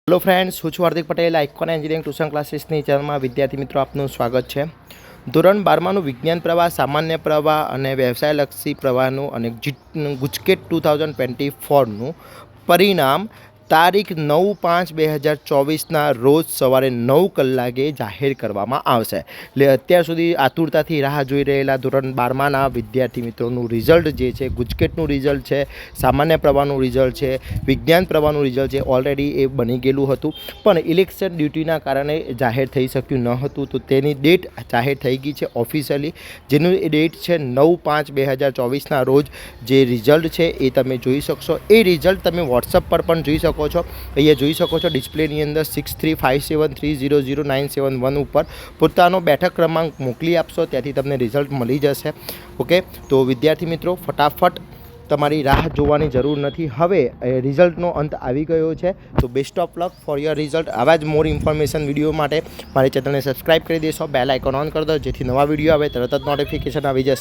Hello friends, હું છું Hardik Patel. Icon engineering tuition ક્લાસીસની ચેનલમાં વિદ્યાર્થી મિત્રો આપનું સ્વાગત છે। ધોરણ 12માનું વિજ્ઞાન પ્રવાહ, સામાન્ય પ્રવાહ અને વ્યવસાયલક્ષી પ્રવાહનું અને ગુજકેટ 2024નું પરિણામ તારીખ 9/5/2024ના રોજ સવારે 9 કલાકે જાહેર કરવામાં આવશે। એટલે અત્યાર સુધી આતુરતાથી રાહ જોઈ રહેલા ધોરણ 12માના વિદ્યાર્થી મિત્રોનું રિઝલ્ટ જે છે, ગુજકેટનું રિઝલ્ટ છે, સામાન્ય પ્રવાહનું રિઝલ્ટ છે, વિજ્ઞાન પ્રવાહનું રિઝલ્ટ છે, ઓલરેડી એ બની ગયેલું હતું, પણ ઇલેક્શન ડ્યુટીના કારણે જાહેર થઈ શક્યું ન હતું। તો તેની ડેટ જાહેર થઈ ગઈ છે ઓફિશિયલી, જેનું ડેટ છે 9/5/2024ના રોજ જે રિઝલ્ટ છે એ તમે જોઈ શકશો। એ રિઝલ્ટ તમે વોટ્સઅપ પર પણ જોઈ શકો છો। અહીંયા જોઈ શકો છો ડિસ્પ્લેની અંદર 6357300971 ઉપર પોતાનો બેઠક ક્રમાંક મોકલી આપશો, ત્યાંથી તમને રિઝલ્ટ મળી જશે। ઓકે, તો વિદ્યાર્થી મિત્રો ફટાફટ તમારી રાહ જોવાની જરૂર નથી, હવે રિઝલ્ટનો અંત આવી ગયો છે। તો best of luck for your result. આવા જ મોર ઇન્ફોર્મેશન વિડીયો માટે મારી ચેનલને સબસ્ક્રાઈબ કરી દેશો, બેલ આઇકોન ઓન કરી દો, જેથી નવા વિડીયો આવે તરત જ નોટિફિકેશન આવી જશે।